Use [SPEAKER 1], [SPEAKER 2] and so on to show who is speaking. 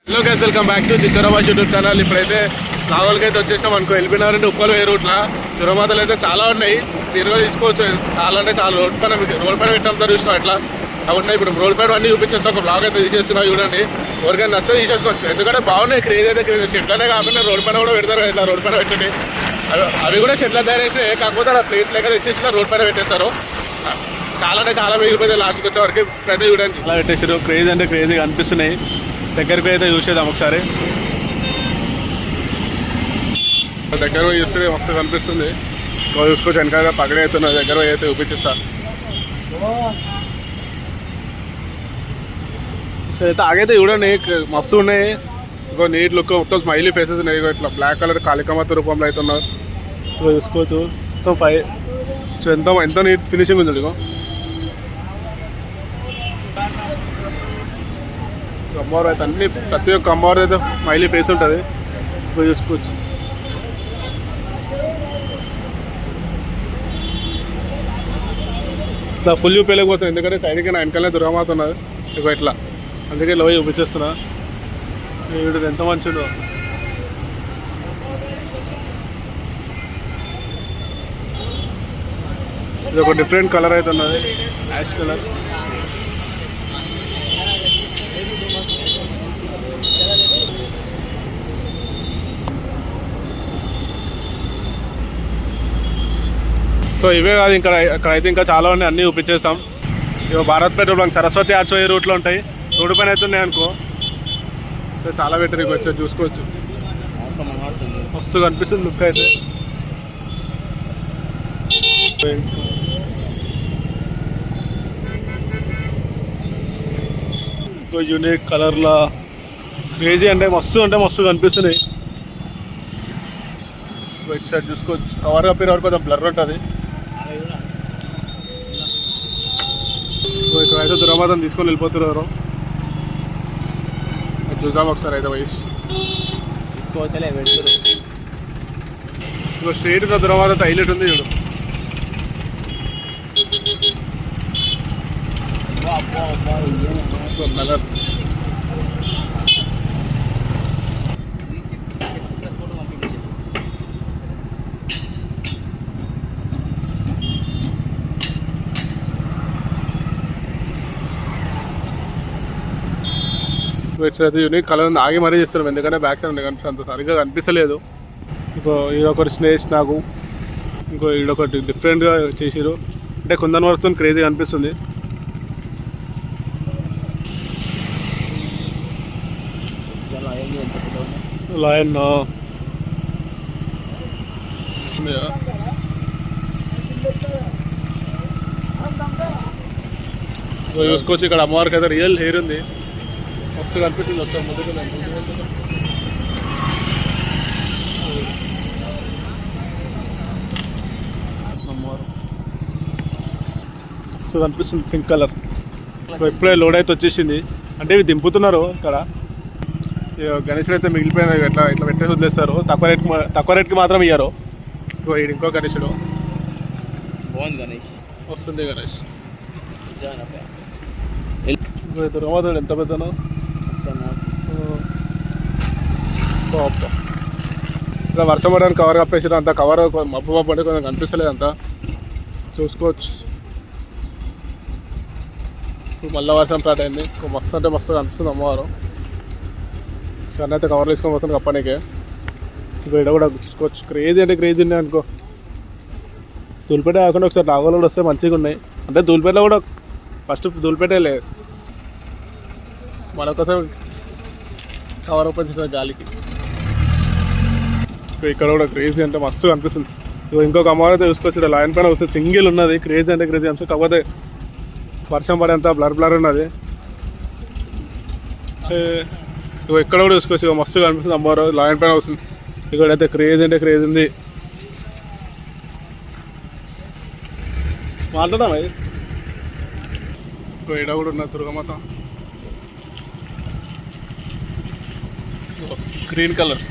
[SPEAKER 1] Hello guys, welcome back to చిచ్చరాబాద్ YouTube channel. ఇప్పుడైతే నావల్కి అయితే వచ్చేసాం అనుకో. వెళ్ళిపోయినారంటే ఉప్పలు వేరే రూట్లా చురమాతలు అయితే చాలా ఉన్నాయి. తిరుగా తీసుకోవచ్చు. చాలా అంటే చాలా రోడ్ పైన పెట్టాం చూసినాం అట్లా అవి ఉన్నాయి. ఇప్పుడు రోడ్ పైన అన్నీ చూపించేస్తాం. ఒక బ్లాగ్ అయితే తీసేస్తున్నాం చూడండి. ఎవరికైనా నచ్చితే తీసేసుకోవచ్చు. ఎందుకంటే బాగున్నాయి. క్రేజ్ అయితే క్రేజ్. షెట్లనే కాకుండా రోడ్ పైన కూడా పెడతారు కదా, ఇట్లా రోడ్ పైన పెట్టండి. అవి కూడా షెట్ల తయారు చేసినాయి. కాకపోతే ఆ ప్లేస్ లేక తెచ్చేసిన రోడ్ పైన పెట్టేస్తారు. చాలా అంటే చాలా మిగిలిపోతే లాస్ట్కి వచ్చే వరకు ప్రతి చూడండి అలా పెట్టేసారు. క్రేజ్ అంటే క్రేజీగా అనిపిస్తున్నాయి. దగ్గరికి అయితే చూసేద్దాం ఒకసారి. దగ్గర పోయి చూసుకుంటే మస్తు కనిపిస్తుంది. చూసుకోవచ్చు వెనకాల పక్కనే అవుతున్నా. దగ్గర పోయి అయితే చూపించేస్తా. అయితే ఆగైతే చూడండి మస్తు ఉన్నాయి. ఇంకో నీట్ లుక్, మొత్తం స్మైలీ ఫేసెస్ ఉన్నాయి. ఇట్లా బ్లాక్ కలర్ కాళికామాత రూపంలో అయితే ఉన్నారు. చూసుకోవచ్చు మొత్తం సో ఎంత నీట్ ఫినిషింగ్ ఉంది. ఇదిగో అమ్మవారు అయితే అన్ని ప్రతి ఒక్క అమ్మవారు అయితే స్మైలీ ఫేస్ ఉంటుంది. ఇప్పుడు చూసుకోవచ్చు. ఇట్లా ఫుల్ చూపేయలేకపోతుంది. ఎందుకంటే సైడ్కి నా వెనకాలనే దుర్గమాత ఉన్నది. ఇక ఇట్లా అందుకే లో చూపించేస్తున్నా. వీడు ఎంత మంచిదో. ఇది ఒక డిఫరెంట్ కలర్ అయితే ఉన్నది, యాష్ కలర్. సో ఇవే కాదు, ఇక్కడైతే ఇంకా చాలా ఉన్నాయి. అన్నీ చూపించేస్తాం. ఇక భారత్ పెట్రోల్ సరస్వతి ఆర్ట్స్ ఏ రూట్లో ఉంటాయి. రోడ్డు పైన అయితే ఉన్నాయి అనుకో. చాలా బెటర్. ఇక వచ్చి చూసుకోవచ్చు. మస్తు కనిపిస్తుంది లుక్ అయితే. యూనిక్ కలర్లా క్రేజీ అంటే మస్తు కనిపిస్తున్నాయి. ఇటు సైడ్ చూసుకోవచ్చు. కవర్ కప్పిన వరకు కొంచెం బ్లర్ ఉంటుంది. ఇక్కడైతే దురమాతం తీసుకొని వెళ్ళిపోతున్నారు. చూద్దాం ఒకసారి అయితే వయసు. ఇక స్ట్రేట్ ఉన్న దురమాత హైలైట్ ఉంది చూడు. కలర్ అయితే యూనిక్ కలర్ ఉంది. ఆగి మరీ చేస్తున్నాం ఎందుకంటే బ్యాక్ సైడ్ అంత సరిగ్గా కనిపిస్తలేదు. ఇదొకటి స్నేష్ నాకు. ఇదొకటి డిఫరెంట్గా చేసిరు. అంటే కుందన్ వర్క్తో క్రేజీగా అనిపిస్తుంది. లయన్ చూసుకోవచ్చు. ఇక్కడ అమ్మవారికి అయితే రియల్ హెయిర్ ఉంది. మస్తు కనిపిస్తుంది. మొత్తం ముందుకు మస్తు కనిపిస్తుంది. Pink colour. ఇప్పుడే లోడ్ అయితే వచ్చేసింది. అంటే ఇవి దింపుతున్నారు ఇక్కడ. గణేశుడు అయితే మిగిలిపోయిన ఇట్లా పెట్టేసి వదిలేస్తారు. తక్కువ రేట్కి మాత్రం ఇయ్యారు. ఇంకో గణేశుడు బాగుంది. గణేష్ వస్తుంది. గణేష్ దుర్గమాతుడు ఎంత పెద్దనో. ఇలా వర్షం పడడానికి కవర్ కప్పేసారు. అంత కవర్ మబ్బు అంటే కొంచెం కనిపిస్తలేదు అంతా. చూసుకోవచ్చు. మళ్ళీ వర్షం స్టార్ట్ అయింది. మస్తు అంటే మస్తు కనిపిస్తుంది అమ్మవారు. సరే అయితే కవర్లు వేసుకొని పోతుంది కప్పనికే. ఇక్కడ కూడా చూసుకోవచ్చు. క్రేజీ అంటే క్రేజీ ఉన్నాయి అనుకో. తూలిపేట కాకుండా ఒకసారి నాగోలు కూడా వస్తే మంచిగా ఉన్నాయి. అంటే తూలిపేటలో కూడా ఫస్ట్ తూలిపేటే లేదు. మనకోసం కవర్ ఓపెన్ చేసిన గాలికి. ఇక్కడ కూడా క్రేజీ అంటే మస్తు కనిపిస్తుంది. ఇంకొక అమ్మవారు అయితే చూసుకోవచ్చు. లైన్ పైన వస్తే సింగిల్ ఉన్నది. క్రేజీ అంటే క్రేజీ అంశం. కాకపోతే వర్షం పడేంత బ్లర్ ఉన్నది. ఇక్కడ కూడా చూసుకోవచ్చు. మస్తు కనిపిస్తుంది అమ్మవారు. లైన్ పైన వస్తుంది. ఇక్కడైతే క్రేజ్ అంటే క్రేజ్ ఉంది. మాట్లాడదాం. ఇక్కడ కూడా ఉన్నది దుర్గమాత. Green colour.